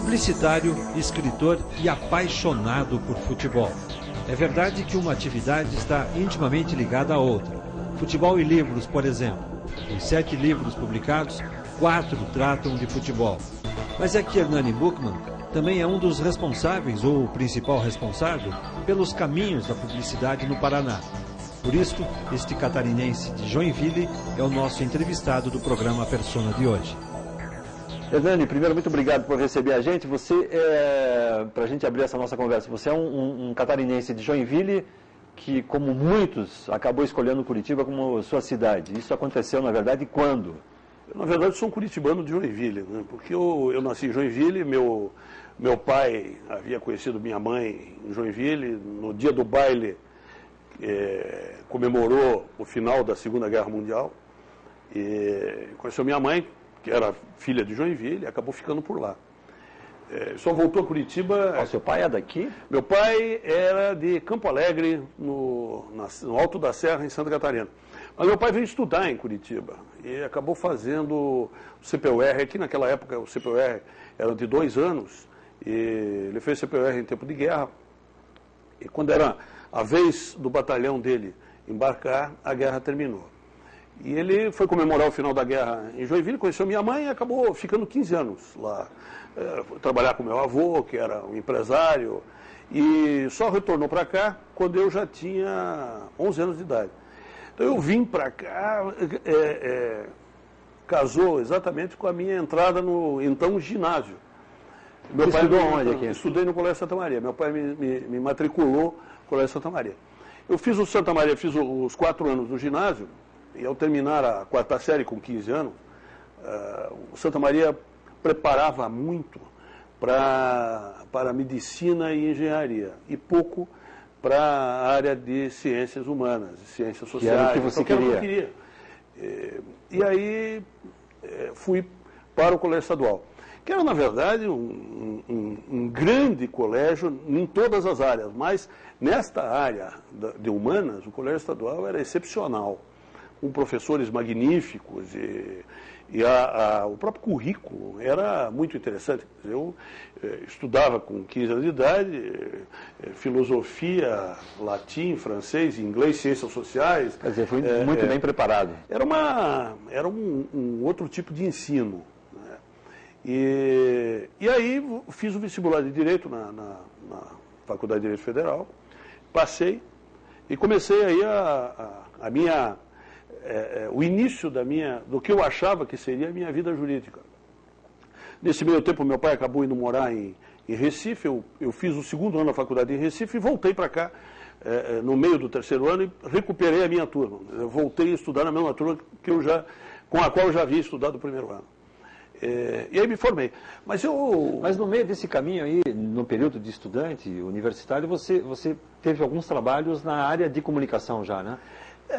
publicitário, escritor e apaixonado por futebol. É verdade que uma atividade está intimamente ligada à outra. Futebol e livros, por exemplo. Em 7 livros publicados, 4 tratam de futebol. Mas é que Hernani Buchmann também é um dos responsáveis, ou o principal responsável, pelos caminhos da publicidade no Paraná. Por isso, este catarinense de Joinville é o nosso entrevistado do programa Persona de hoje. Hernani, primeiro, muito obrigado por receber a gente. Para a gente abrir essa nossa conversa, você é um catarinense de Joinville que, como muitos, acabou escolhendo Curitiba como sua cidade. Isso aconteceu, na verdade, quando? Na verdade, sou um curitibano de Joinville, né? Porque eu nasci em Joinville, meu pai havia conhecido minha mãe em Joinville. No dia do baile, comemorou o final da Segunda Guerra Mundial. E conheceu minha mãe, que era filha de Joinville, e acabou ficando por lá. Só voltou a Curitiba... Seu pai é daqui? Meu pai era de Campo Alegre, no Alto da Serra, em Santa Catarina. Mas meu pai veio estudar em Curitiba e acabou fazendo o CPUR. Aqui naquela época o CPUR era de 2 anos, e ele fez CPUR em tempo de guerra. E quando era a vez do batalhão dele embarcar, a guerra terminou. E ele foi comemorar o final da guerra em Joinville, conheceu minha mãe e acabou ficando 15 anos lá. Trabalhar com meu avô, que era um empresário, e só retornou para cá quando eu já tinha 11 anos de idade. Então eu vim para cá, casou exatamente com a minha entrada no então ginásio. Meu pai estudou onde aqui? Estudei no Colégio Santa Maria. Meu pai me matriculou no Colégio Santa Maria. Eu fiz o Santa Maria, fiz os 4 anos no ginásio, e ao terminar a 4ª série com 15 anos, o Santa Maria preparava muito para medicina e engenharia, e pouco para a área de ciências humanas, ciências sociais. Que era o que você queria. E aí fui para o Colégio Estadual, que era, na verdade, um grande colégio em todas as áreas, mas nesta área de humanas, o Colégio Estadual era excepcional, com professores magníficos, e o próprio currículo era muito interessante. Eu estudava com 15 anos de idade, filosofia, latim, francês, inglês, ciências sociais. Quer dizer, foi muito bem preparado. Era um outro tipo de ensino, né? E aí fiz o vestibular de Direito na Faculdade de Direito Federal, passei e comecei aí o início do que eu achava que seria a minha vida jurídica. Nesse meio tempo, meu pai acabou indo morar em Recife. Eu fiz o 2º ano da faculdade em Recife e voltei para cá no meio do 3º ano e recuperei a minha turma. Eu voltei a estudar na mesma turma com a qual eu já havia estudado o 1º ano. E aí me formei. Mas no meio desse caminho aí, no período de estudante universitário, você teve alguns trabalhos na área de comunicação já, né?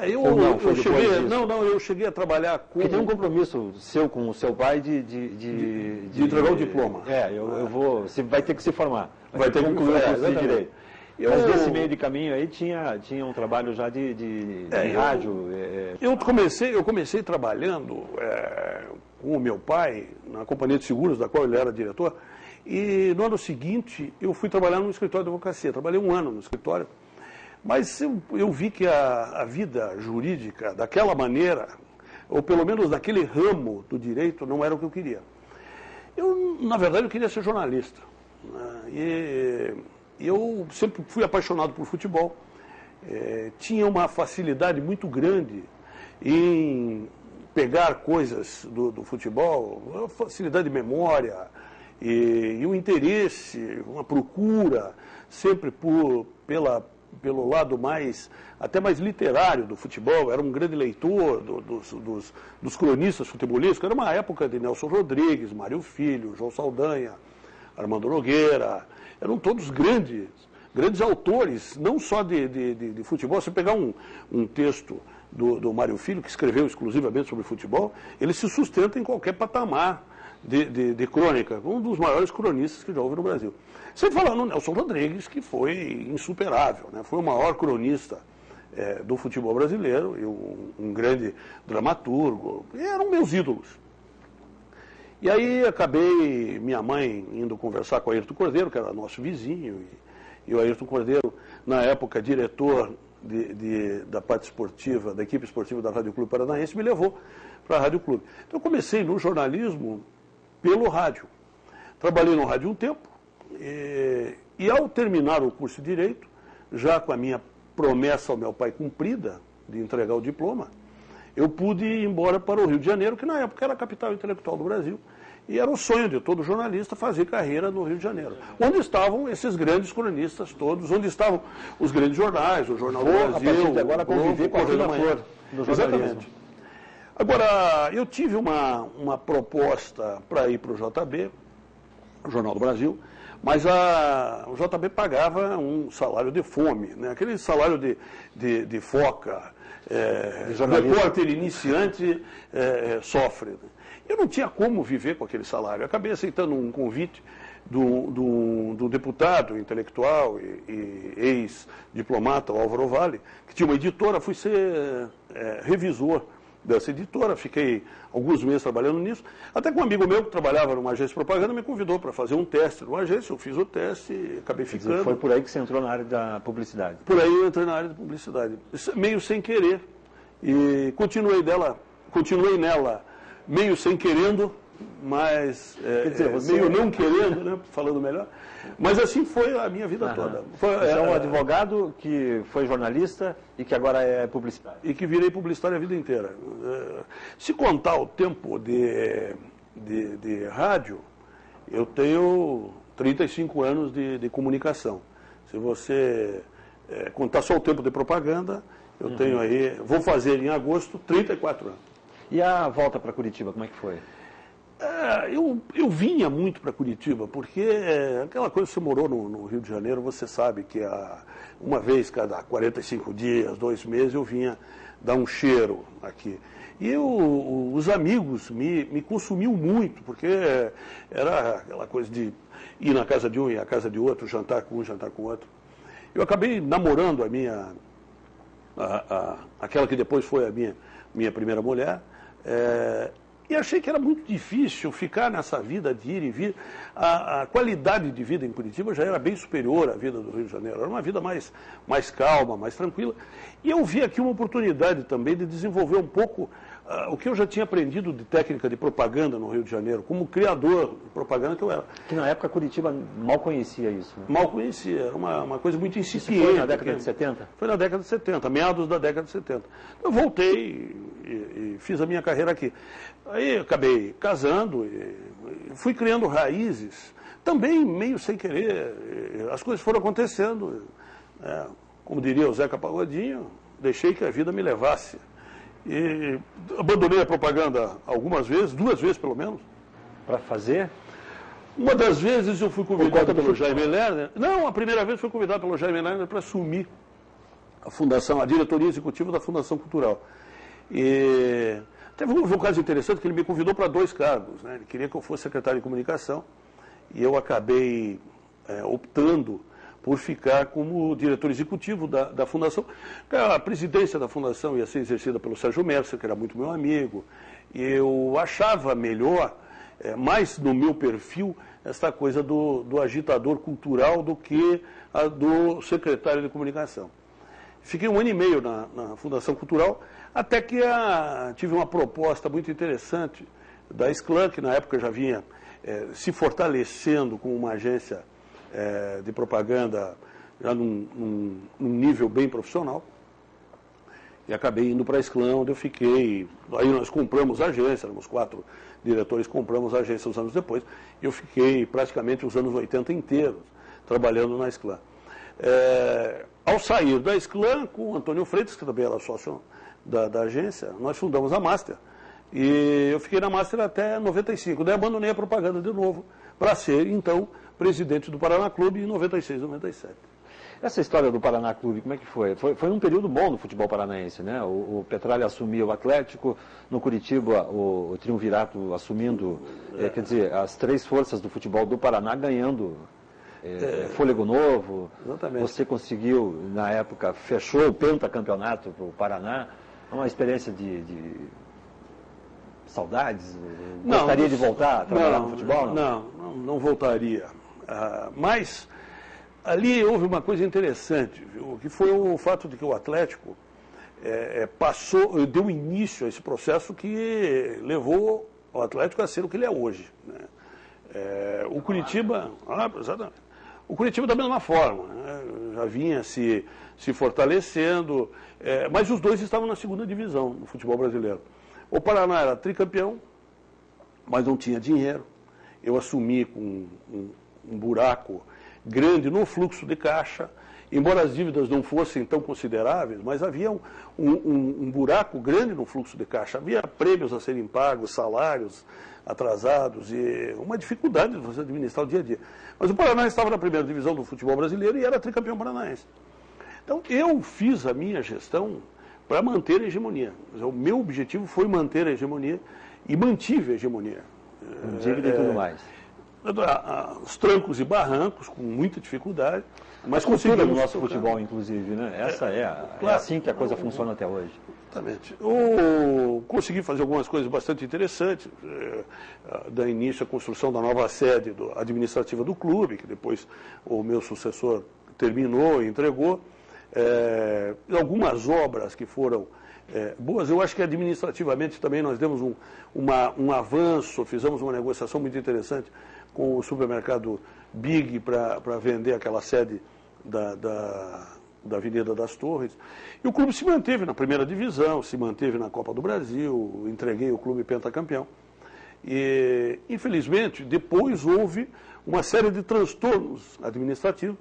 Eu cheguei a trabalhar com... Porque tem um compromisso seu com o seu pai de entregar o diploma. Você vai ter que se formar. Vai ter que concluir o curso de Direito. Mas nesse meio de caminho aí tinha um trabalho já de rádio. Eu comecei trabalhando com o meu pai na companhia de seguros, da qual ele era diretor, e no ano seguinte eu fui trabalhar no escritório de advocacia. Trabalhei 1 ano no escritório. Mas eu vi que a vida jurídica, daquela maneira, ou pelo menos daquele ramo do direito, não era o que eu queria. Na verdade, eu queria ser jornalista, né? E eu sempre fui apaixonado por futebol. Tinha uma facilidade muito grande em pegar coisas do futebol, uma facilidade de memória, e um interesse, uma procura, sempre pelo lado até mais literário do futebol. Era um grande leitor dos cronistas futebolísticos. Era uma época de Nelson Rodrigues, Mário Filho, João Saldanha, Armando Nogueira. Eram todos grandes autores, não só de futebol. Se pegar um texto do Mário Filho, que escreveu exclusivamente sobre futebol, ele se sustenta em qualquer patamar de crônica, um dos maiores cronistas que já houve no Brasil. Sem falar no Nelson Rodrigues, que foi insuperável, né? Foi o maior cronista do futebol brasileiro, e um grande dramaturgo. Eram meus ídolos. E aí acabei, minha mãe, indo conversar com o Ayrton Cordeiro, que era nosso vizinho, e o Ayrton Cordeiro, na época, diretor da parte esportiva, da equipe esportiva da Rádio Clube Paranaense, me levou para a Rádio Clube. Então eu comecei no jornalismo pelo rádio. Trabalhei no rádio um tempo, e ao terminar o curso de Direito, já com a minha promessa ao meu pai cumprida, de entregar o diploma, eu pude ir embora para o Rio de Janeiro, que na época era a capital intelectual do Brasil, e era o sonho de todo jornalista fazer carreira no Rio de Janeiro, onde estavam esses grandes cronistas todos, onde estavam os grandes jornais, o Jornal do Brasil, a partir de agora conviver com a Fina Flor do jornalismo. Exatamente. Agora, eu tive uma proposta para ir para o JB, o Jornal do Brasil, mas o JB pagava um salário de fome, né? Aquele salário de foca, repórter iniciante sofre. Né? Eu não tinha como viver com aquele salário. Eu acabei aceitando um convite do deputado intelectual e ex-diplomata, Álvaro Vale, que tinha uma editora, fui ser revisor dessa editora, fiquei alguns meses trabalhando nisso, até que um amigo meu que trabalhava numa agência de propaganda me convidou para fazer um teste numa agência, eu fiz o teste e acabei ficando. Dizer, foi por aí que você entrou na área da publicidade? Por aí eu entrei na área de publicidade, meio sem querer, e continuei nela meio sem querendo, mas meio não querendo, né, falando melhor. Mas assim foi a minha vida toda. Você é um advogado que foi jornalista e que agora é publicitário. E que virei publicitário a vida inteira. Se contar o tempo de rádio, eu tenho 35 anos de comunicação. Se você contar só o tempo de propaganda, eu tenho aí, vou fazer em agosto, 34 anos. E a volta para Curitiba, como é que foi? Eu vinha muito para Curitiba, porque aquela coisa, você morou no Rio de Janeiro, você sabe que uma vez cada 45 dias, 2 meses, eu vinha dar um cheiro aqui. E os amigos me consumiam muito, porque era aquela coisa de ir na casa de um e à casa de outro, jantar com um, jantar com o outro. Eu acabei namorando aquela que depois foi a minha primeira mulher, e achei que era muito difícil ficar nessa vida de ir e vir. A qualidade de vida em Curitiba já era bem superior à vida do Rio de Janeiro. Era uma vida mais calma, mais tranquila. E eu vi aqui uma oportunidade também de desenvolver um pouco o que eu já tinha aprendido de técnica de propaganda no Rio de Janeiro, como criador de propaganda que eu era. Que na época Curitiba mal conhecia isso. Né? Mal conhecia, era uma coisa muito incipiente. Isso foi na década de 70? Foi na década de 70, meados da década de 70. Eu voltei e fiz a minha carreira aqui. Aí acabei casando e fui criando raízes, também meio sem querer. As coisas foram acontecendo. Como diria o Zeca Pagodinho, deixei que a vida me levasse. E abandonei a propaganda algumas vezes, 2 vezes pelo menos. Para fazer? Uma das vezes eu fui convidado pelo Jaime Lerner. Não, a primeira vez fui convidado pelo Jaime Lerner para assumir a diretoria executiva da Fundação Cultural. E teve um caso interessante que ele me convidou para 2 cargos. Né? Ele queria que eu fosse secretário de comunicação e eu acabei optando por ficar como diretor executivo da Fundação. A presidência da Fundação ia ser exercida pelo Sérgio Mercer, que era muito meu amigo, e eu achava melhor, mais no meu perfil, esta coisa do agitador cultural do que a do secretário de comunicação. Fiquei 1 ano e meio na Fundação Cultural, até que tive uma proposta muito interessante da Sclan, que na época já vinha se fortalecendo com uma agência de propaganda já num nível bem profissional. E acabei indo para a Sclan, onde eu fiquei. Aí nós compramos a agência, éramos 4 diretores, compramos a agência uns anos depois. E eu fiquei praticamente os anos 80 inteiros trabalhando na Sclan. Ao sair da Sclan, com o Antônio Freitas, que também era sócio da agência, nós fundamos a Master. E eu fiquei na Master até 95. Daí abandonei a propaganda de novo, para ser, então, presidente do Paraná Clube em 96, 97. Essa história do Paraná Clube, como é que foi? Foi um período bom no futebol paranaense, né? O Petralha assumia o Atlético, no Curitiba o Triunvirato assumindo, quer dizer, as 3 forças do futebol do Paraná ganhando fôlego novo. Exatamente. Você conseguiu, na época, fechou o pentacampeonato para o Paraná. Uma experiência de saudades? Gostaria de voltar a trabalhar no futebol? Não voltaria. Mas ali houve uma coisa interessante, viu, que foi o fato de que o Atlético deu início a esse processo que levou o Atlético a ser o que ele é hoje, né? O Curitiba, exatamente. O Curitiba da mesma forma, né? Já vinha se fortalecendo, mas os dois estavam na segunda divisão do futebol brasileiro. O Paraná era tricampeão, mas não tinha dinheiro. Eu assumi com um buraco grande no fluxo de caixa, embora as dívidas não fossem tão consideráveis, mas havia um buraco grande no fluxo de caixa. Havia prêmios a serem pagos, salários atrasados e uma dificuldade de você administrar o dia a dia. Mas o Paraná estava na primeira divisão do futebol brasileiro e era tricampeão paranaense. Então, eu fiz a minha gestão para manter a hegemonia. O meu objetivo foi manter a hegemonia e mantive a hegemonia. Dívida e tudo mais. Os trancos e barrancos, com muita dificuldade, mas conseguimos no nosso futebol, inclusive, né? Essa é assim que a coisa funciona até hoje. Exatamente. Eu consegui fazer algumas coisas bastante interessantes, dar início à construção da nova sede administrativa do clube, que depois o meu sucessor terminou e entregou. Algumas obras que foram boas. Eu acho que administrativamente também nós demos um avanço, fizemos uma negociação muito interessante com o supermercado Big para vender aquela sede da Avenida das Torres. E o clube se manteve na primeira divisão, se manteve na Copa do Brasil, entreguei o clube pentacampeão. E, infelizmente, depois houve uma série de transtornos administrativos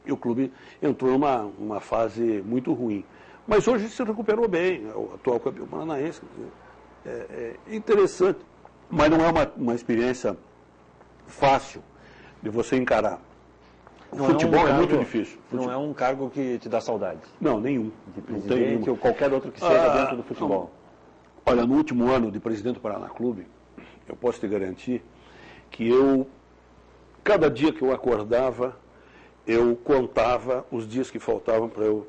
e o clube entrou numa fase muito ruim. Mas hoje se recuperou bem, é o atual campeão paranaense. É interessante, mas não é uma experiência fácil de você encarar. O futebol é muito difícil. Não é um cargo que te dá saudade? Não, nenhum. De presidente ou qualquer outro que seja dentro do futebol? Olha, no último ano de presidente do Paraná Clube, eu posso te garantir que cada dia que eu acordava, eu contava os dias que faltavam para eu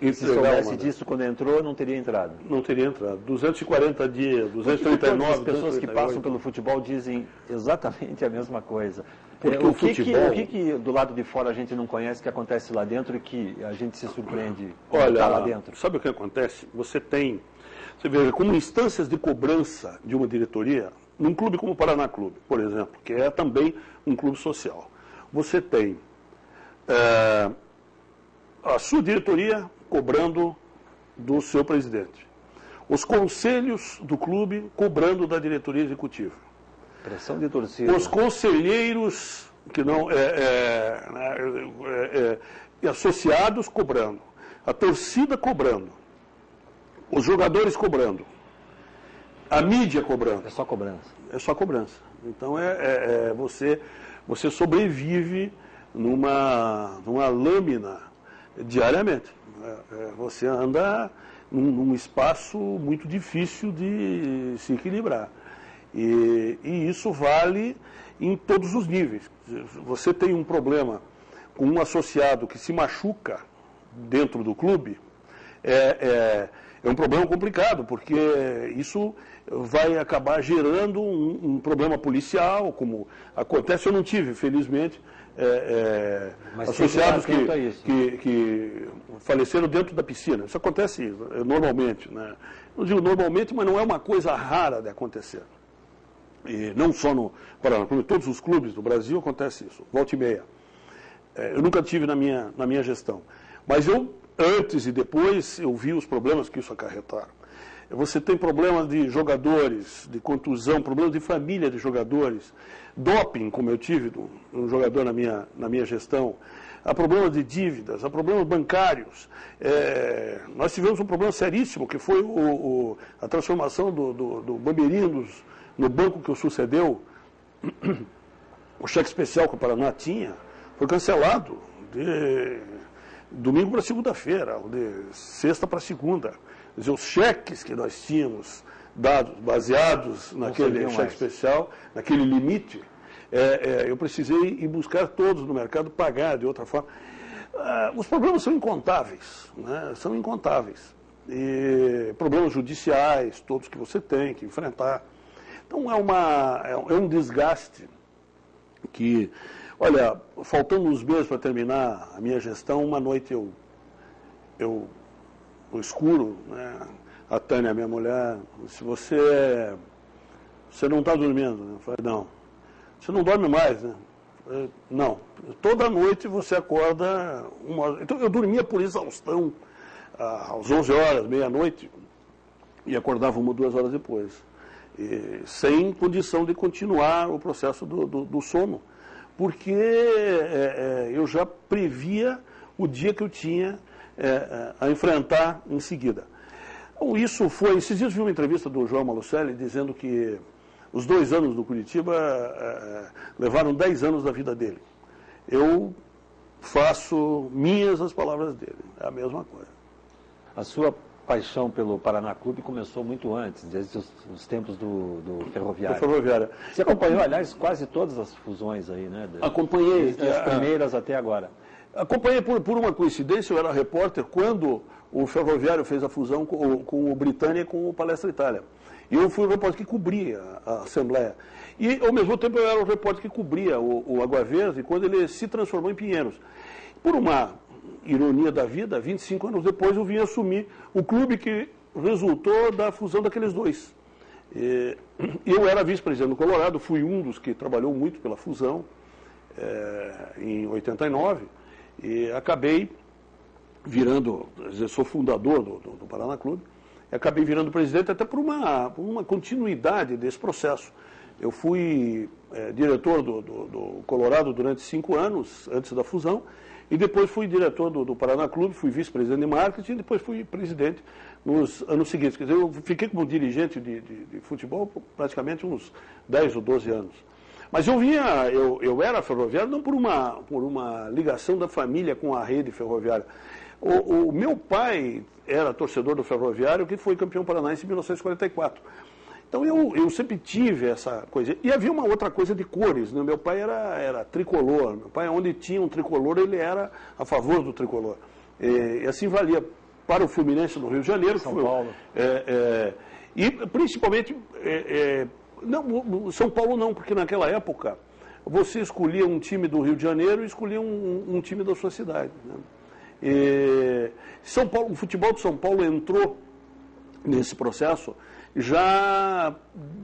entregar. Se soubesse disso quando entrou, não teria entrado? Não teria entrado. 240 dias, 239... As pessoas que passam pelo futebol dizem exatamente a mesma coisa. Porque o que do lado de fora a gente não conhece que acontece lá dentro e que a gente se surpreende quando está lá dentro? Sabe o que acontece? Você vê como instâncias de cobrança de uma diretoria, num clube como o Paraná Clube, por exemplo, que é também um clube social. Você tem a sua diretoria cobrando do seu presidente. Os conselhos do clube cobrando da diretoria executiva. Pressão de torcida. Os conselheiros que não associados cobrando. A torcida cobrando. Os jogadores cobrando. A mídia cobrando. É só cobrança. É só cobrança. Então você sobrevive numa lâmina diariamente. Você anda num espaço muito difícil de se equilibrar. E isso vale em todos os níveis. Você tem um problema com um associado que se machuca dentro do clube, é um problema complicado, porque isso vai acabar gerando um problema policial, como acontece. Eu não tive, felizmente, associados que faleceram dentro da piscina. Isso acontece normalmente, né? Não digo normalmente, mas não é uma coisa rara de acontecer. E não só no Paraná Clube, todos os clubes do Brasil acontece isso, volta e meia. Eu nunca tive na minha gestão. Mas antes e depois, eu vi os problemas que isso acarretaram. Você tem problemas de jogadores, de contusão, problemas de família de jogadores, doping, como eu tive um jogador na minha gestão, há problemas de dívidas, há problemas bancários. Nós tivemos um problema seríssimo, que foi a transformação do Bameirindos no banco que o sucedeu. O cheque especial que o Paraná tinha foi cancelado de domingo para segunda-feira, de sexta para segunda. Quer dizer, os cheques que nós tínhamos dados, baseados naquele cheque especial, naquele limite, eu precisei ir buscar todos no mercado, pagar de outra forma. Os problemas são incontáveis, né? São incontáveis. E problemas judiciais, todos que você tem que enfrentar. Então é um desgaste que, olha, faltando uns meses para terminar a minha gestão, uma noite eu no escuro, né, a Tânia, minha mulher, se você não está dormindo, né? Eu falei, não, você não dorme mais, né? Eu falei, não, toda noite você acorda uma hora. Então eu dormia por exaustão às 11 horas, meia-noite, e acordava 1 ou 2 horas depois, sem condição de continuar o processo do sono, porque eu já previa o dia que eu tinha a enfrentar em seguida. Então, isso foi... Esses dias vi uma entrevista do João Malucelli dizendo que os 2 anos do Curitiba levaram 10 anos da vida dele. Eu faço minhas as palavras dele, é a mesma coisa. A sua paixão pelo Paraná Clube começou muito antes, desde os tempos do Ferroviário. Você acompanhou, aliás, quase todas as fusões aí, né? Acompanhei. Desde as primeiras até agora. Acompanhei por uma coincidência, eu era repórter quando o Ferroviário fez a fusão com o Britânia e com o Palestra Itália. E eu fui o repórter que cobria a Assembleia. E, ao mesmo tempo, eu era o repórter que cobria o Água Verde quando ele se transformou em Pinheiros. Por uma ironia da vida, 25 anos depois eu vim assumir o clube que resultou da fusão daqueles dois. Eu era vice-presidente do Colorado, fui um dos que trabalhou muito pela fusão em 89 e acabei virando, sou fundador do Paraná Clube, e acabei virando presidente até por uma continuidade desse processo. Eu fui diretor do Colorado durante 5 anos, antes da fusão, e depois fui diretor do Paraná Clube, fui vice-presidente de marketing e depois fui presidente nos anos seguintes. Quer dizer, eu fiquei como dirigente de futebol por praticamente uns 10 ou 12 anos. Mas eu era ferroviário não por uma ligação da família com a rede ferroviária. O meu pai era torcedor do Ferroviário, que foi campeão paranaense em 1944. Então eu sempre tive essa coisa. E havia uma outra coisa de cores, né? Meu pai era tricolor. Meu pai, onde tinha um tricolor, ele era a favor do tricolor. E assim valia para o Fluminense no Rio de Janeiro. São Paulo. E principalmente, não, São Paulo não, porque naquela época você escolhia um time do Rio de Janeiro e escolhia um time da sua cidade, né? São Paulo, o futebol de São Paulo entrou nesse processo já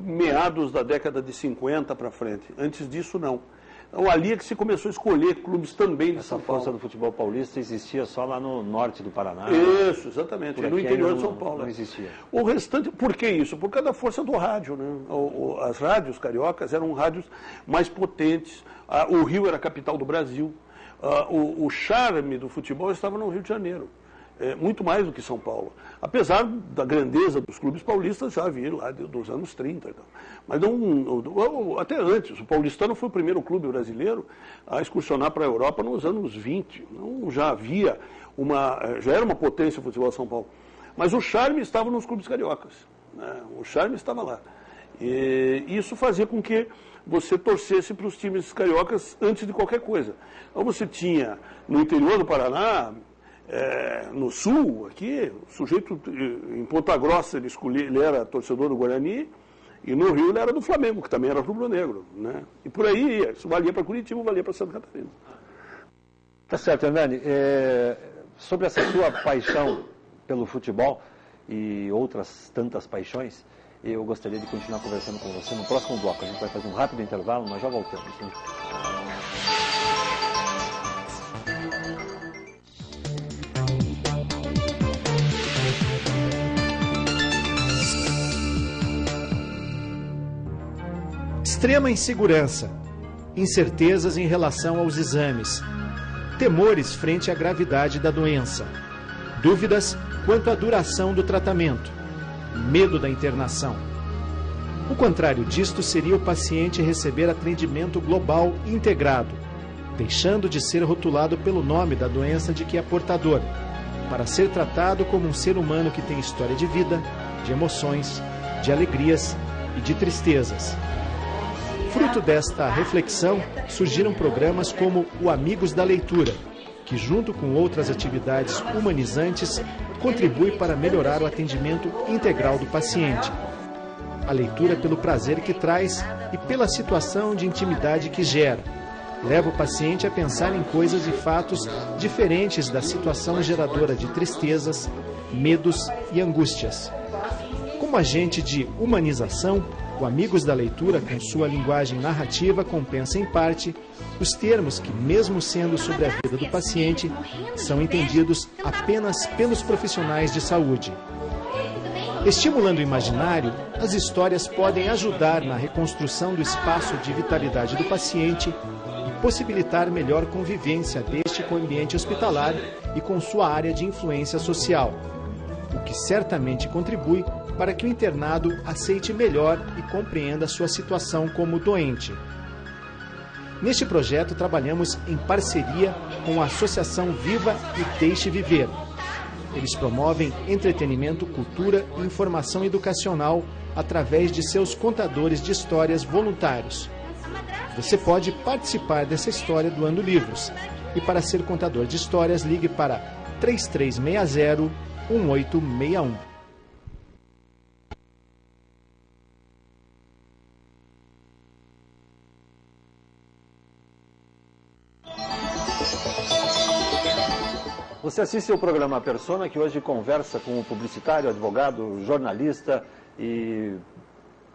meados da década de 50 para frente. Antes disso, não. Então, ali é que se começou a escolher clubes também de São Paulo. Essa força do futebol paulista existia só lá no norte do Paraná. Isso, exatamente. No interior de São Paulo. Não existia. O restante, por que isso? Por causa da força do rádio, né? As rádios cariocas eram rádios mais potentes. O Rio era a capital do Brasil. O charme do futebol estava no Rio de Janeiro. Muito mais do que São Paulo. Apesar da grandeza dos clubes paulistas já vir lá dos anos 30. Então. Mas não, até antes, o Paulistano foi o primeiro clube brasileiro a excursionar para a Europa nos anos 20. Não, já era uma potência o futebol de São Paulo. Mas o charme estava nos clubes cariocas, né? O charme estava lá. E isso fazia com que você torcesse para os times cariocas antes de qualquer coisa. Então você tinha, no interior do Paraná, no sul, aqui, o sujeito em Ponta Grossa, ele era torcedor do Guarani, e no Rio ele era do Flamengo, que também era rubro-negro, né? E por aí ia, isso valia para Curitiba, valia para Santa Catarina. Tá certo, Hernani. Sobre essa sua paixão pelo futebol e outras tantas paixões, eu gostaria de continuar conversando com você no próximo bloco. A gente vai fazer um rápido intervalo, nós já voltamos. Extrema insegurança, incertezas em relação aos exames, temores frente à gravidade da doença, dúvidas quanto à duração do tratamento, medo da internação. O contrário disto seria o paciente receber atendimento global integrado, deixando de ser rotulado pelo nome da doença de que é portador, para ser tratado como um ser humano que tem história de vida, de emoções, de alegrias e de tristezas. Fruto desta reflexão, surgiram programas como o Amigos da Leitura, que junto com outras atividades humanizantes, contribui para melhorar o atendimento integral do paciente. A leitura pelo prazer que traz e pela situação de intimidade que gera. Leva o paciente a pensar em coisas e fatos diferentes da situação geradora de tristezas, medos e angústias. Como agente de humanização, o Amigos da Leitura, com sua linguagem narrativa, compensa em parte os termos que, mesmo sendo sobre a vida do paciente, são entendidos apenas pelos profissionais de saúde. Estimulando o imaginário, as histórias podem ajudar na reconstrução do espaço de vitalidade do paciente e possibilitar melhor convivência deste com o ambiente hospitalar e com sua área de influência social, o que certamente contribui para que o internado aceite melhor e compreenda sua situação como doente. Neste projeto, trabalhamos em parceria com a Associação Viva e Deixe Viver. Eles promovem entretenimento, cultura e informação educacional através de seus contadores de histórias voluntários. Você pode participar dessa história doando livros. E para ser contador de histórias, ligue para 3360-1861. Você assiste ao programa Persona, que hoje conversa com o publicitário, advogado, jornalista e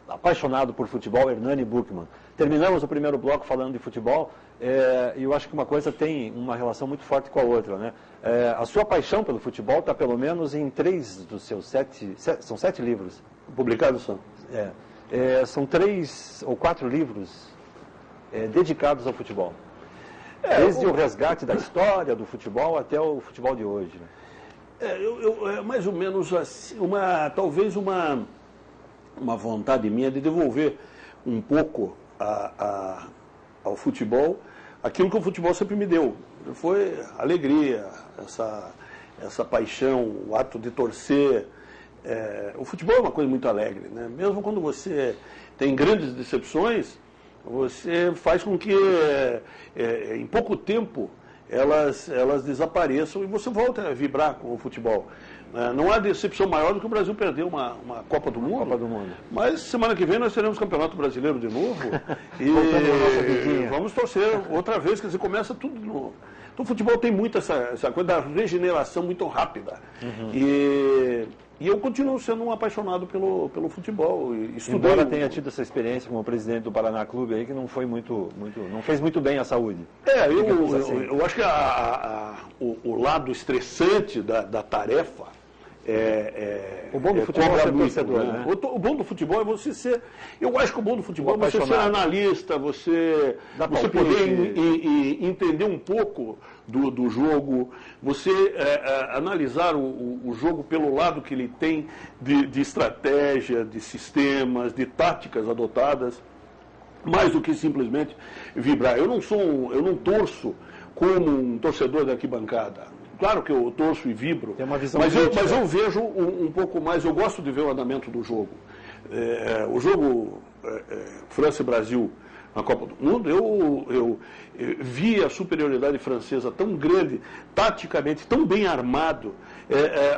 apaixonado por futebol, Hernani Buchmann. Terminamos o primeiro bloco falando de futebol e eu acho que uma coisa tem uma relação muito forte com a outra, né? A sua paixão pelo futebol está pelo menos em 3 dos seus 7, são 7 livros. Publicados são. São 3 ou 4 livros dedicados ao futebol. Desde o resgate da história do futebol até o futebol de hoje. Né? Mais ou menos assim, talvez uma vontade minha de devolver um pouco ao futebol aquilo que o futebol sempre me deu. Foi alegria, essa paixão, o ato de torcer. O futebol é uma coisa muito alegre, né? Mesmo quando você tem grandes decepções, você faz com que em pouco tempo elas desapareçam e você volta a vibrar com o futebol. Não há decepção maior do que o Brasil perder uma Copa do Mundo. Mas semana que vem nós teremos Campeonato Brasileiro de novo e vamos torcer outra vez, quer dizer, começa tudo de novo. Então o futebol tem muito essa coisa da regeneração muito rápida. Uhum. E eu continuo sendo um apaixonado pelo futebol. Embora tenha tido essa experiência como presidente do Paraná Clube aí, que não foi não fez muito bem à saúde. Eu acho que o lado estressante da tarefa o bom do futebol é ser torcedor, né? O bom do futebol é você ser... Eu acho que o bom do futebol é você ser analista, você poder entender um pouco do jogo, você analisar o jogo pelo lado que ele tem de estratégia, de sistemas, de táticas adotadas, mais do que simplesmente vibrar. Eu não torço como um torcedor da arquibancada. Claro que eu torço e vibro, mas eu vejo um pouco mais, eu gosto de ver o andamento do jogo. O jogo França e Brasil na Copa do Mundo, eu vi a superioridade francesa tão grande, taticamente tão bem armado,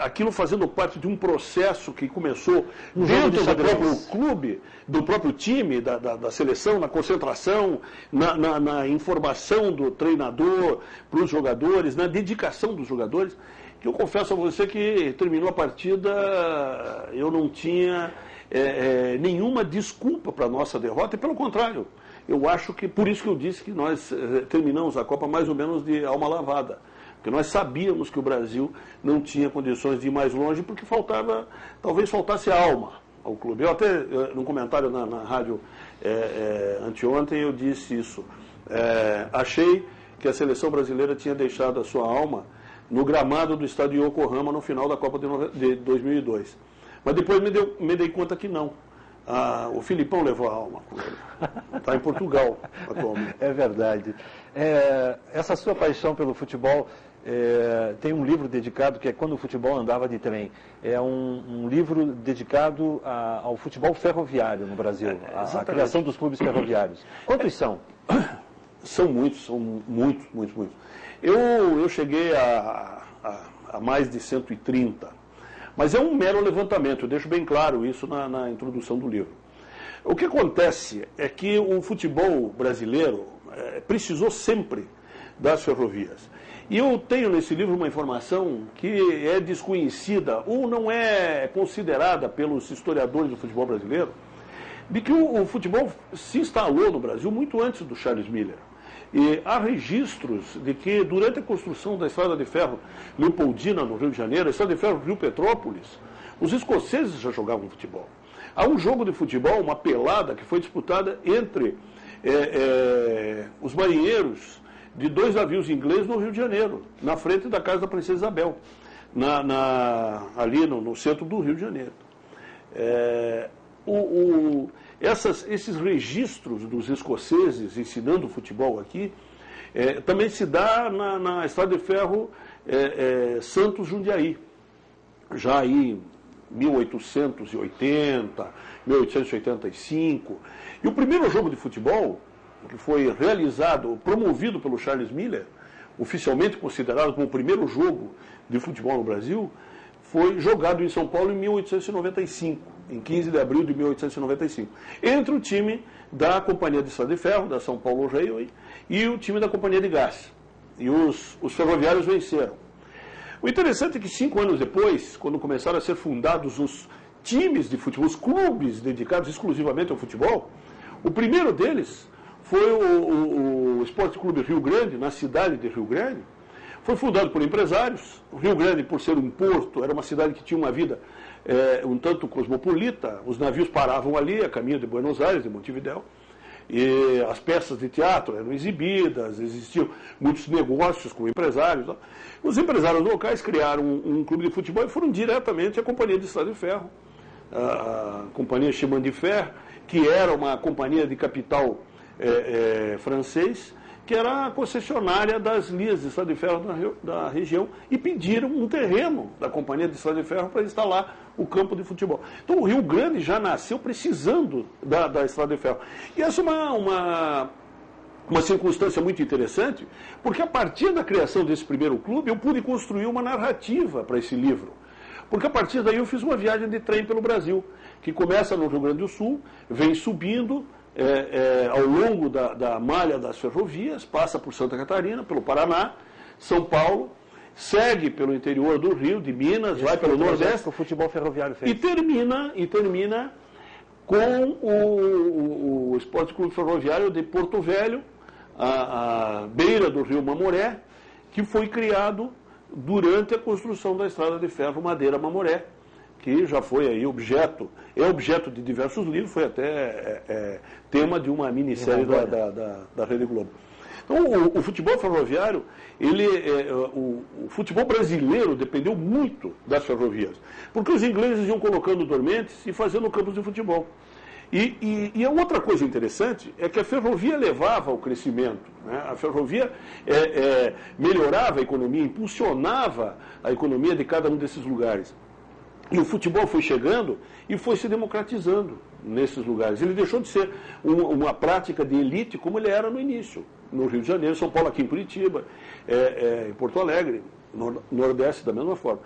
aquilo fazendo parte de um processo que começou dentro do próprio clube, do próprio time, da seleção, na concentração, na informação do treinador para os jogadores, na dedicação dos jogadores, que eu confesso a você que terminou a partida, eu não tinha nenhuma desculpa para a nossa derrota, e pelo contrário, eu acho que, por isso que eu disse que nós terminamos a Copa mais ou menos de alma lavada. Porque nós sabíamos que o Brasil não tinha condições de ir mais longe, porque talvez faltasse alma ao clube. Eu até, num comentário na rádio anteontem, eu disse isso. Achei que a seleção brasileira tinha deixado a sua alma no gramado do estádio Yokohama no final da Copa de 2002. Mas depois me dei conta que não. O Filipão levou a alma com ele. Está em Portugal atualmente. É verdade. Essa sua paixão pelo futebol, tem um livro dedicado que é Quando o Futebol Andava de Trem. É um livro dedicado ao futebol ferroviário no Brasil, a criação dos clubes ferroviários. Quantos são? São muitos. Eu cheguei a mais de 130. Mas é um mero levantamento, eu deixo bem claro isso na introdução do livro. O que acontece é que o futebol brasileiro precisou sempre das ferrovias. E eu tenho nesse livro uma informação que é desconhecida ou não é considerada pelos historiadores do futebol brasileiro, de que o futebol se instalou no Brasil muito antes do Charles Miller. E há registros de que durante a construção da Estrada de Ferro Leopoldina, no Rio de Janeiro, a Estrada de Ferro Rio Petrópolis, os escoceses já jogavam futebol. Há um jogo de futebol, uma pelada, que foi disputada entre os marinheiros de 2 navios ingleses no Rio de Janeiro, na frente da casa da Princesa Isabel, ali no centro do Rio de Janeiro. Esses registros dos escoceses ensinando futebol aqui também se dá na Estrada de Ferro Santos-Jundiaí, já aí 1880, 1885. E o primeiro jogo de futebol, que foi realizado, promovido pelo Charles Miller, oficialmente considerado como o primeiro jogo de futebol no Brasil, foi jogado em São Paulo em 1895, em 15 de abril de 1895, entre o time da Companhia de Estrada de Ferro, da São Paulo Railway, e o time da Companhia de Gás. E os ferroviários venceram. O interessante é que 5 anos depois, quando começaram a ser fundados os times de futebol, os clubes dedicados exclusivamente ao futebol, o primeiro deles foi o Esporte Clube Rio Grande, na cidade de Rio Grande. Foi fundado por empresários. O Rio Grande, por ser um porto, era uma cidade que tinha uma vida um tanto cosmopolita. Os navios paravam ali, a caminho de Buenos Aires, de Montevidéu. E as peças de teatro eram exibidas, existiam muitos negócios com empresários. Os empresários locais criaram um clube de futebol e foram diretamente à Companhia de Estrada de Ferro, a Companhia Chemin de Fer, que era uma companhia de capital francês, que era a concessionária das linhas de estrada de ferro da região, e pediram um terreno da Companhia de Estrada de Ferro para instalar o campo de futebol. Então o Rio Grande já nasceu precisando da Estrada de Ferro. E essa é uma circunstância muito interessante, porque a partir da criação desse primeiro clube, eu pude construir uma narrativa para esse livro. Porque a partir daí eu fiz uma viagem de trem pelo Brasil, que começa no Rio Grande do Sul, vem subindo ao longo da malha das ferrovias, passa por Santa Catarina, pelo Paraná, São Paulo, segue pelo interior do Rio, de Minas, vai pelo Nordeste. Que o futebol ferroviário fez. E termina com o Esporte Clube Ferroviário de Porto Velho, à beira do Rio Mamoré, que foi criado durante a construção da Estrada de Ferro Madeira Mamoré, que já foi aí objeto de diversos livros, foi até tema de uma minissérie da Rede Globo. Então, o futebol ferroviário, o futebol brasileiro dependeu muito das ferrovias, porque os ingleses iam colocando dormentes e fazendo campos de futebol. E a outra coisa interessante é que a ferrovia levava ao crescimento, né? A ferrovia melhorava a economia, impulsionava a economia de cada um desses lugares. E o futebol foi chegando e foi se democratizando nesses lugares. Ele deixou de ser uma prática de elite como ele era no início, no Rio de Janeiro, São Paulo, aqui em Curitiba, em Porto Alegre, Nordeste da mesma forma.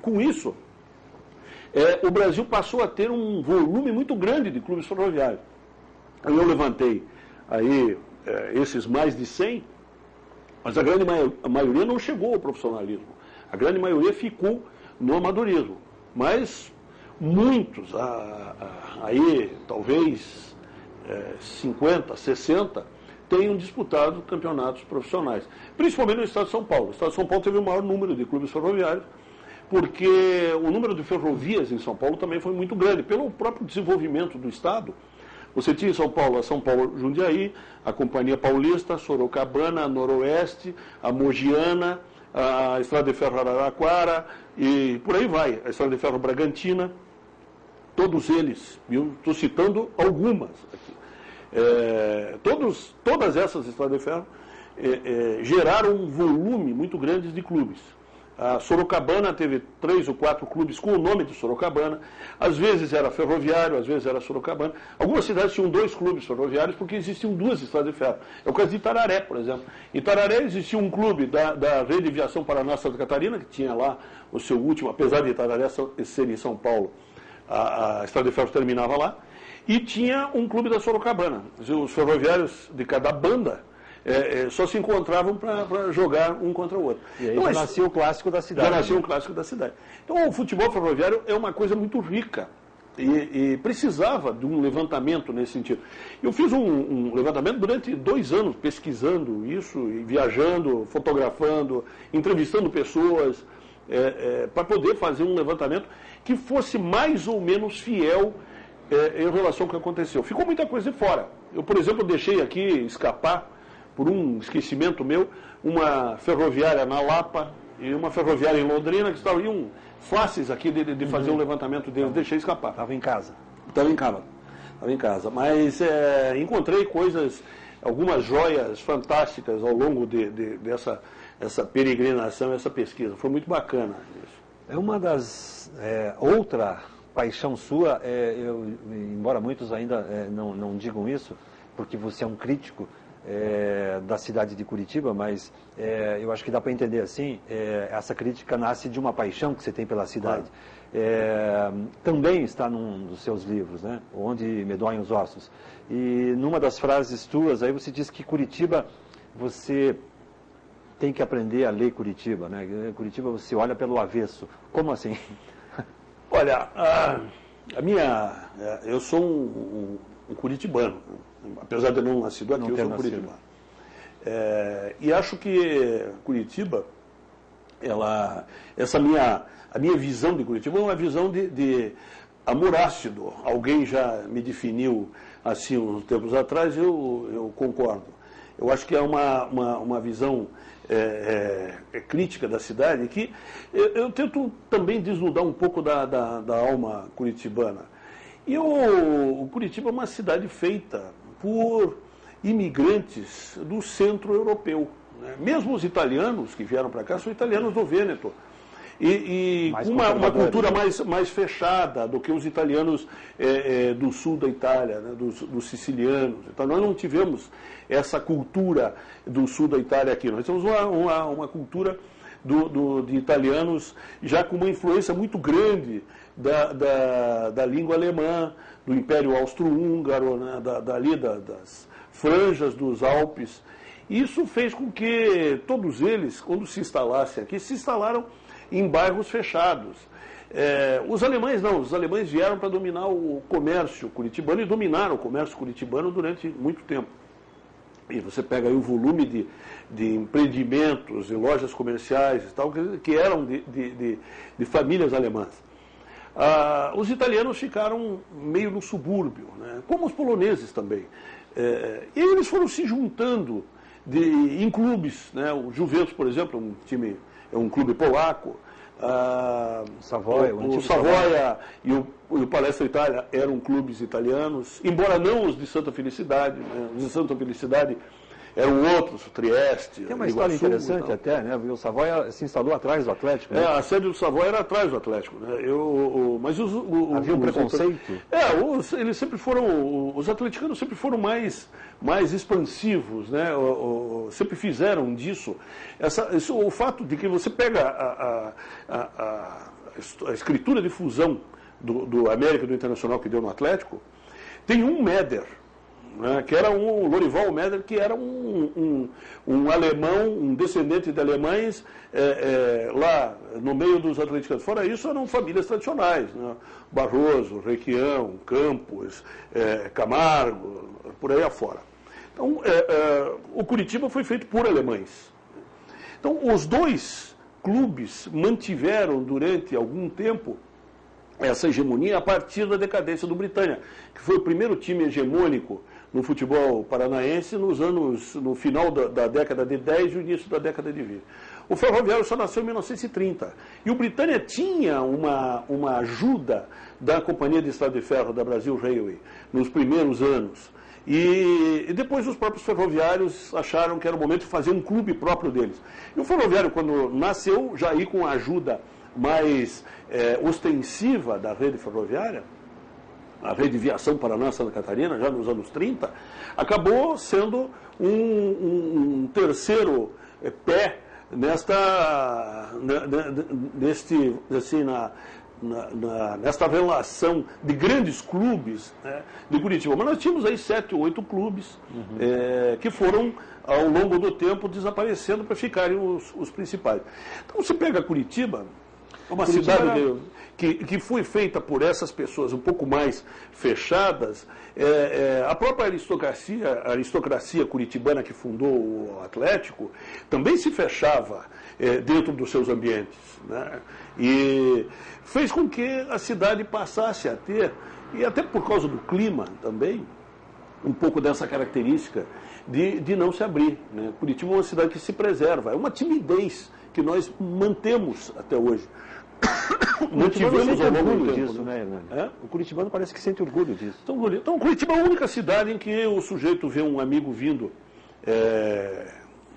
Com isso, o Brasil passou a ter um volume muito grande de clubes ferroviários. Eu levantei aí esses mais de 100, mas a grande maioria não chegou ao profissionalismo. A grande maioria ficou no amadorismo. Mas muitos, aí talvez 50, 60, tenham disputado campeonatos profissionais. Principalmente no estado de São Paulo. O estado de São Paulo teve o maior número de clubes ferroviários, porque o número de ferrovias em São Paulo também foi muito grande, pelo próprio desenvolvimento do estado. Você tinha em São Paulo a São Paulo Jundiaí, a Companhia Paulista, a Sorocabana, a Noroeste, a Mogiana, a Estrada de Ferro Araraquara, e por aí vai, a Estrada de Ferro Bragantina, todos eles, eu estou citando algumas aqui. Todas essas Estradas de Ferro geraram um volume muito grande de clubes. A Sorocabana teve 3 ou 4 clubes com o nome de Sorocabana. Às vezes era Ferroviário, às vezes era Sorocabana. Algumas cidades tinham 2 clubes ferroviários porque existiam 2 estradas de ferro. É o caso de Itararé, por exemplo. Em Itararé existia um clube da Rede de Viação Paraná Santa Catarina, que tinha lá o seu último, apesar de Itararé ser em São Paulo, a estrada de ferro terminava lá. E tinha um clube da Sorocabana. Os ferroviários de cada banda só se encontravam para jogar um contra o outro. E aí já nascia o clássico da cidade. Já nascia o clássico da cidade. Então o futebol ferroviário é uma coisa muito rica e precisava de um levantamento nesse sentido. Eu fiz um levantamento durante 2 anos, pesquisando isso, e viajando, fotografando, entrevistando pessoas, para poder fazer um levantamento que fosse mais ou menos fiel em relação ao que aconteceu. Ficou muita coisa de fora. Eu, por exemplo, deixei aqui escapar, por um esquecimento meu, uma ferroviária na Lapa e uma ferroviária em Londrina, que estavam fáceis aqui de fazer um levantamento deles, deixei escapar. Estava em casa. Estava em casa. Mas encontrei coisas, algumas joias fantásticas ao longo dessa peregrinação, essa pesquisa. Foi muito bacana isso. É uma das... outra paixão sua, embora muitos ainda não digam isso, porque você é um crítico da cidade de Curitiba, mas eu acho que dá para entender assim, essa crítica nasce de uma paixão que você tem pela cidade. Também está num dos seus livros, né? Onde me doem os ossos. E numa das frases tuas, aí você diz que Curitiba, você tem que aprender a ler Curitiba, né? Curitiba você olha pelo avesso. Como assim? Olha, eu sou um curitibano, apesar de eu não nascido aqui, eu sou um curitibano. E acho que Curitiba, a minha visão de Curitiba é uma visão de amor ácido. Alguém já me definiu assim uns tempos atrás, eu concordo. Eu acho que é uma visão crítica da cidade, que eu tento também desnudar um pouco da alma curitibana. E o Curitiba é uma cidade feita por imigrantes do centro europeu, né? Mesmo os italianos que vieram para cá são italianos do Vêneto. E com uma cultura mais fechada do que os italianos do sul da Itália, né, dos sicilianos. Então, nós não tivemos essa cultura do sul da Itália aqui. Nós temos uma cultura de italianos já com uma influência muito grande da língua alemã, do Império Austro-Húngaro, né, das franjas dos Alpes. Isso fez com que todos eles, quando se instalassem aqui, se instalaram em bairros fechados. Os alemães não, os alemães vieram para dominar o comércio curitibano e dominaram o comércio curitibano durante muito tempo. E você pega aí o volume de empreendimentos e lojas comerciais e tal, que eram de famílias alemãs. Os italianos ficaram meio no subúrbio, né, como os poloneses também. E eles foram se juntando em clubes, né, o Juventus, por exemplo, é um clube polaco. O Savoia e o Palestra Itália eram clubes italianos, embora não os de Santa Felicidade, né? Os de Santa Felicidade eram outros, o Trieste. Tem uma história interessante até, né? O Savoia se instalou atrás do Atlético, né? A sede do Savoia era atrás do Atlético, né? Mas havia um preconceito? Eles sempre foram, os atleticanos sempre foram mais expansivos, né? Sempre fizeram disso. O fato de que você pega a escritura de fusão do América e do Internacional que deu no Atlético, tem um Méder, né, que era o Lorival Méder, que era um alemão, um descendente de alemães, lá no meio dos atleticanos. Fora isso, eram famílias tradicionais, né? Barroso, Requião, Campos, Camargo, por aí afora. Então, o Curitiba foi feito por alemães. Então, os dois clubes mantiveram durante algum tempo essa hegemonia a partir da decadência do Britânia, que foi o primeiro time hegemônico no futebol paranaense no final da década de 10 e o início da década de 20. O Ferroviário só nasceu em 1930. E o Britânia tinha uma ajuda da Companhia de Estrada de Ferro, da Brasil Railway, nos primeiros anos. E depois os próprios ferroviários acharam que era o momento de fazer um clube próprio deles. E o ferroviário, quando nasceu, já aí com a ajuda mais ostensiva da rede ferroviária, a rede de viação Paraná-Santa Catarina, já nos anos 30, acabou sendo um terceiro pé nesta relação de grandes clubes, né, de Curitiba. Mas nós tínhamos aí 7 ou 8 clubes que foram, ao longo do tempo, desaparecendo para ficarem os principais. Então, você pega Curitiba, uma cidade que foi feita por essas pessoas um pouco mais fechadas. A própria aristocracia curitibana que fundou o Atlético também se fechava dentro dos seus ambientes, né? E fez com que a cidade passasse a ter, e até por causa do clima também, um pouco dessa característica de não se abrir, né? Curitiba é uma cidade que se preserva, é uma timidez que nós mantemos até hoje. Mantivemos ao longo do tempo disso, né, Hernani? O curitibano parece que sente orgulho disso. Então, Curitiba é a única cidade em que o sujeito vê um amigo vindo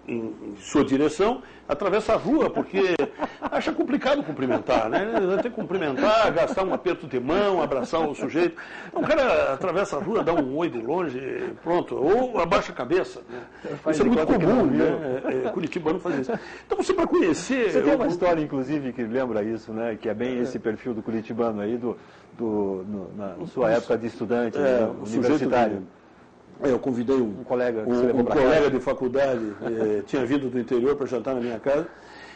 em sua direção, atravessa a rua, porque acha complicado cumprimentar, né? Tem que cumprimentar, gastar um aperto de mão, abraçar o sujeito. Então, o cara atravessa a rua, dá um oi de longe, pronto, ou abaixa a cabeça. Né? Isso é muito comum, né? Curitibano fazer isso. Então, você para conhecer... Você tem uma história, inclusive, que lembra isso, né? Que é bem esse perfil do curitibano aí, na sua época de estudante, universitário. Eu convidei um colega de faculdade, tinha vindo do interior para jantar na minha casa,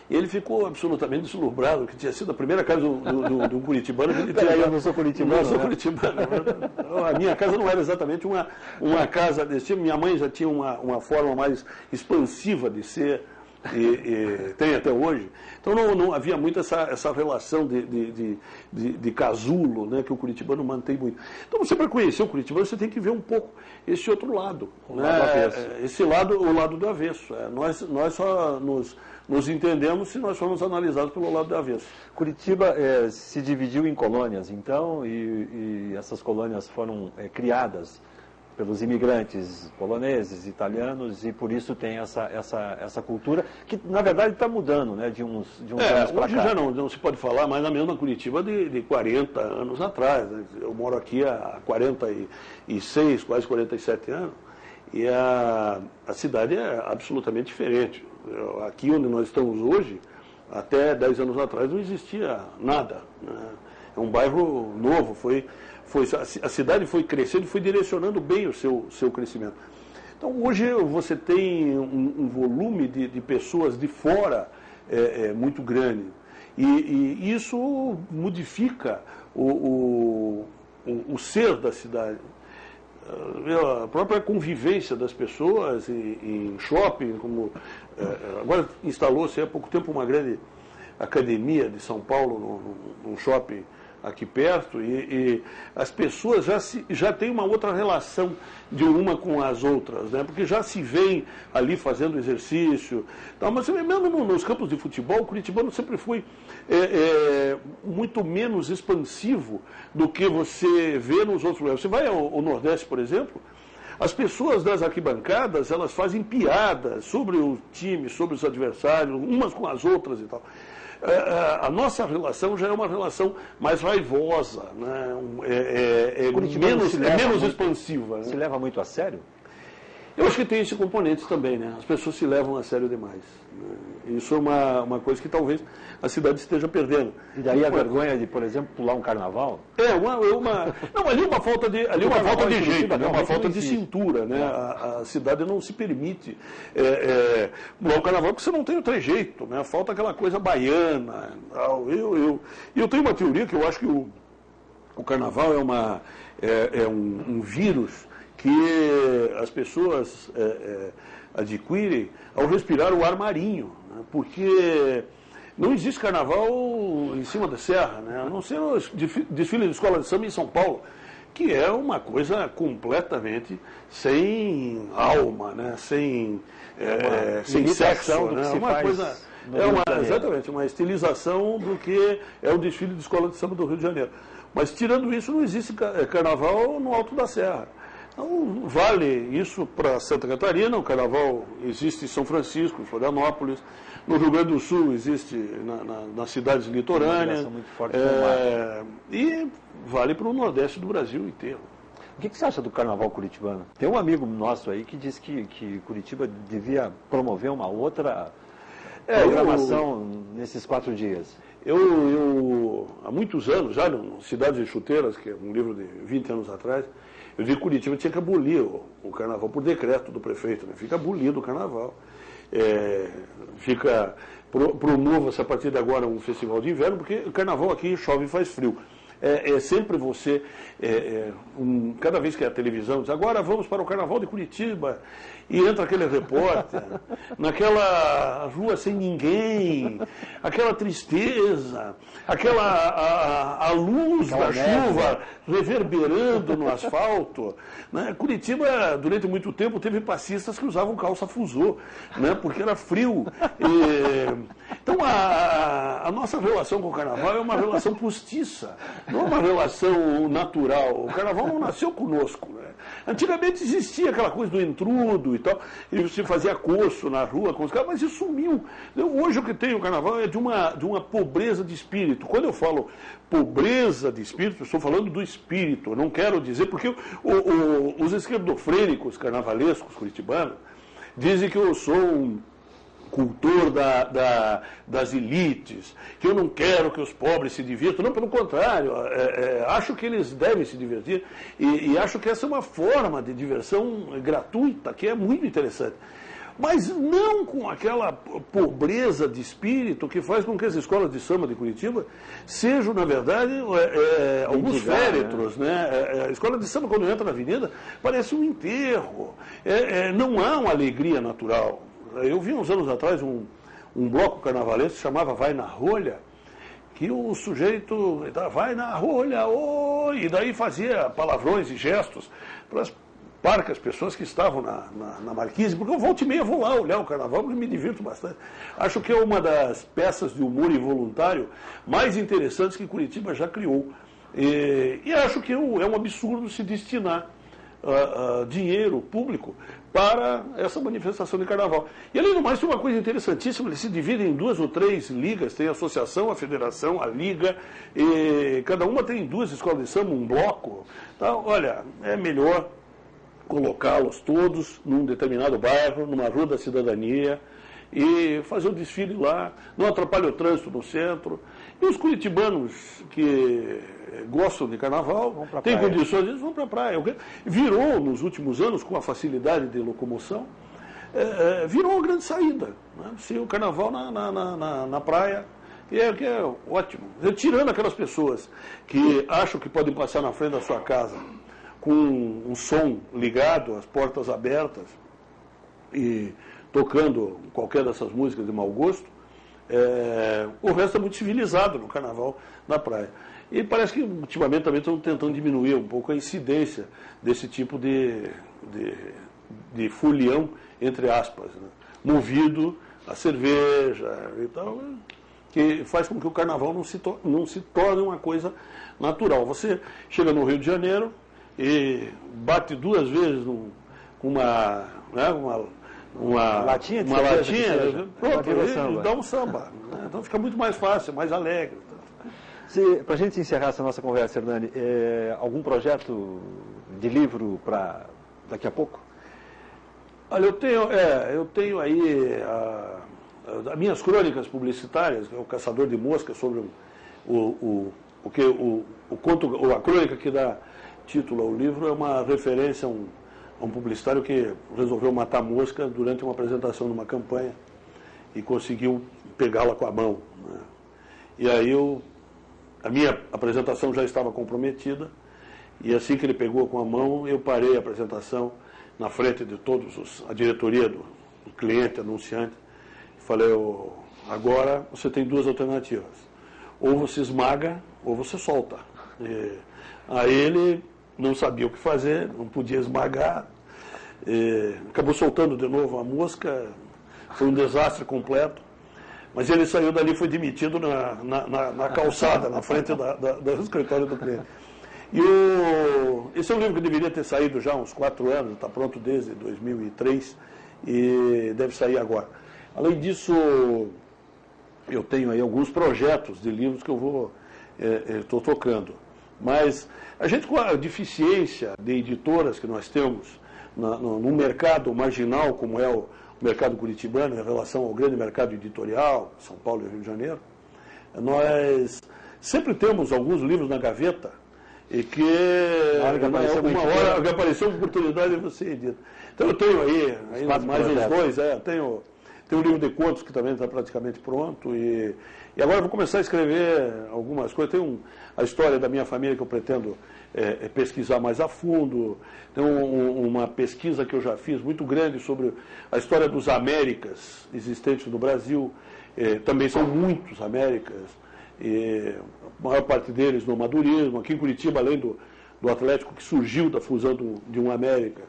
e ele ficou absolutamente deslumbrado, que tinha sido a primeira casa do curitibano. Eu não sou curitibano. Não sou curitibano. A minha casa não era exatamente uma casa desse tipo. Minha mãe já tinha uma forma mais expansiva de ser, e tem até hoje. Então não havia muito essa relação de casulo, né, que o curitibano mantém muito. Então você, para conhecer o curitibano, você tem que ver um pouco esse outro lado, né? O lado do avesso. Nós só nos entendemos se nós formos analisados pelo lado do avesso. Curitiba se dividiu em colônias, então, e essas colônias foram criadas pelos imigrantes poloneses, italianos, e por isso tem essa cultura, que na verdade está mudando, né, de uns anos para cá. Hoje já não se pode falar mais na mesma Curitiba de 40 anos atrás, né? Eu moro aqui há 46, quase 47 anos, e a cidade é absolutamente diferente. Aqui onde nós estamos hoje, até 10 anos atrás não existia nada, né? É um bairro novo, a cidade foi crescendo e foi direcionando bem o seu crescimento. Então, hoje você tem um volume de pessoas de fora muito grande. E isso modifica o ser da cidade. A própria convivência das pessoas em shopping, como agora instalou-se há pouco tempo uma grande academia de São Paulo, num shopping aqui perto, e as pessoas já têm uma outra relação de uma com as outras, né? Porque já se vem ali fazendo exercício. Tá? Mas mesmo nos campos de futebol, o curitibano sempre foi muito menos expansivo do que você vê nos outros lugares. Você vai ao Nordeste, por exemplo, as pessoas das arquibancadas, elas fazem piadas sobre o time, sobre os adversários, umas com as outras e tal. A nossa relação já é uma relação mais raivosa, né? Menos expansiva. Né? Se leva muito a sério? Eu acho que tem esse componente também, né? As pessoas se levam a sério demais. Né? Isso é uma coisa que talvez a cidade esteja perdendo. E daí a vergonha de, por exemplo, pular um carnaval? Não, ali é uma falta de jeito, né? Uma falta de cintura, né? A cidade não se permite pular um carnaval porque você não tem o trejeito, né? Falta aquela coisa baiana. Eu tenho uma teoria que eu acho que o carnaval é um vírus que as pessoas adquirem ao respirar o ar marinho, né? Porque não existe carnaval em cima da serra, né? A não ser o desfile de escola de samba em São Paulo, que é uma coisa completamente sem alma, né? Sem sexo, né? Exatamente, uma estilização do que é o desfile de escola de samba do Rio de Janeiro. Mas tirando isso, não existe carnaval no alto da serra. Então, vale isso para Santa Catarina, o carnaval existe em São Francisco, em Florianópolis, no Rio Grande do Sul existe nas cidades litorâneas, muito forte com o mar. E vale para o Nordeste do Brasil inteiro. O que você acha do carnaval curitibano? Tem um amigo nosso aí que disse que Curitiba devia promover uma outra programação nesses 4 dias. Eu, há muitos anos, já no Cidades e Chuteiras, que é um livro de 20 anos atrás, eu vi que Curitiba tinha que abolir o carnaval por decreto do prefeito, né? Fica abolido o carnaval. Promova-se a partir de agora um festival de inverno, porque o carnaval aqui chove e faz frio. Sempre você, cada vez que a televisão diz, agora vamos para o Carnaval de Curitiba, e entra aquele repórter, naquela rua sem ninguém, aquela tristeza, a luz da chuva reverberando no asfalto. Né? Curitiba, durante muito tempo, teve passistas que usavam calça fusô, né? Porque era frio. Então, a nossa relação com o Carnaval é uma relação postiça, não é uma relação natural. O Carnaval não nasceu conosco. Né? Antigamente existia aquela coisa do intrudo e tal, e você fazia curso na rua com os caras, mas isso sumiu. Hoje o que tem o Carnaval é de uma pobreza de espírito. Quando eu falo pobreza de espírito, eu estou falando do espírito. Eu não quero dizer, porque os esquerdofrênicos carnavalescos curitibanos dizem que eu sou um cultor das elites, que eu não quero que os pobres se divirtam. Não, pelo contrário, acho que eles devem se divertir e acho que essa é uma forma de diversão gratuita, que é muito interessante. Mas não com aquela pobreza de espírito que faz com que as escolas de samba de Curitiba sejam, na verdade, alguns féretros. Né? A escola de samba, quando entra na avenida, parece um enterro. Não há uma alegria natural. Eu vi uns anos atrás um bloco carnavalesco que chamava Vai na Rolha, que o sujeito vai na rolha, e daí fazia palavrões e gestos para as parcas pessoas que estavam na marquise, porque eu volta e meia vou lá olhar o carnaval, porque me divirto bastante. Acho que é uma das peças de humor involuntário mais interessantes que Curitiba já criou. E acho que é um absurdo se destinar dinheiro público para essa manifestação de carnaval. E além do mais, tem uma coisa interessantíssima, eles se dividem em 2 ou 3 ligas, tem a associação, a federação, a liga, e cada uma tem 2 escolas de samba, um bloco. Então, olha, é melhor colocá-los todos num determinado bairro, numa rua da cidadania, e fazer o desfile lá, não atrapalha o trânsito no centro. E os curitibanos que gostam de carnaval, têm condições, eles vão para a praia. Virou, nos últimos anos, com a facilidade de locomoção, virou uma grande saída. Né? Se o carnaval na praia, que é ótimo. Tirando aquelas pessoas que acham que podem passar na frente da sua casa com um som ligado, as portas abertas, e tocando qualquer dessas músicas de mau gosto, o resto é muito civilizado no carnaval na praia. E parece que ultimamente também estão tentando diminuir um pouco a incidência desse tipo de folião, entre aspas, né? Movido a cerveja e tal, que faz com que o carnaval não se torne uma coisa natural. Você chega no Rio de Janeiro e bate 2 vezes com uma latinha, pronto, e dá um samba. Né? Então fica muito mais fácil, mais alegre. Para a gente encerrar essa nossa conversa, Hernani, algum projeto de livro para daqui a pouco? Olha, eu tenho aí as minhas crônicas publicitárias, que é o Caçador de Moscas, sobre a crônica que dá título ao livro, é uma referência a um publicitário que resolveu matar mosca durante uma apresentação numa campanha e conseguiu pegá-la com a mão. Né? E aí a minha apresentação já estava comprometida, e assim que ele pegou com a mão, eu parei a apresentação na frente de todos a diretoria do cliente, anunciante, e falei, agora você tem 2 alternativas, ou você esmaga, ou você solta. Aí ele não sabia o que fazer, não podia esmagar, acabou soltando de novo a mosca, foi um desastre completo. Mas ele saiu dali e foi demitido na calçada, na frente do escritório do cliente. E esse é um livro que deveria ter saído já há uns 4 anos, está pronto desde 2003 e deve sair agora. Além disso, eu tenho aí alguns projetos de livros que eu estou tocando. Mas a gente, com a deficiência de editoras que nós temos no mercado marginal, como é o mercado curitibano, em relação ao grande mercado editorial, São Paulo e Rio de Janeiro, nós sempre temos alguns livros na gaveta e que uma hora que apareceu uma oportunidade de você edita. Então eu tenho aí mais uns 2, tenho um livro de contos que também está praticamente pronto e agora eu vou começar a escrever algumas coisas. Tem a história da minha família que eu pretendo pesquisar mais a fundo. Tem uma pesquisa que eu já fiz muito grande sobre a história dos Américas existentes no Brasil. Também são muitos Américas. E a maior parte deles no madurismo, aqui em Curitiba, além do Atlético que surgiu da fusão de um América,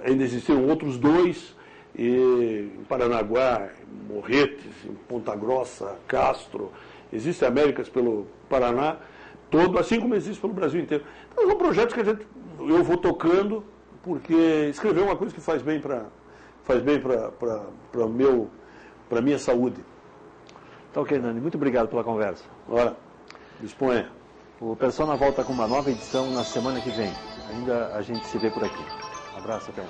ainda existiram outros 2, em Paranaguá, em Morretes, em Ponta Grossa, Castro, existem Américas pelo Paraná todo, assim como existe pelo Brasil inteiro. Então são projetos que eu vou tocando, porque escrever é uma coisa que faz bem para a minha saúde. Tá ok, Nani. Muito obrigado pela conversa. Ora, disponha. O Persona volta com uma nova edição na semana que vem. Ainda a gente se vê por aqui. Um abraço, até lá.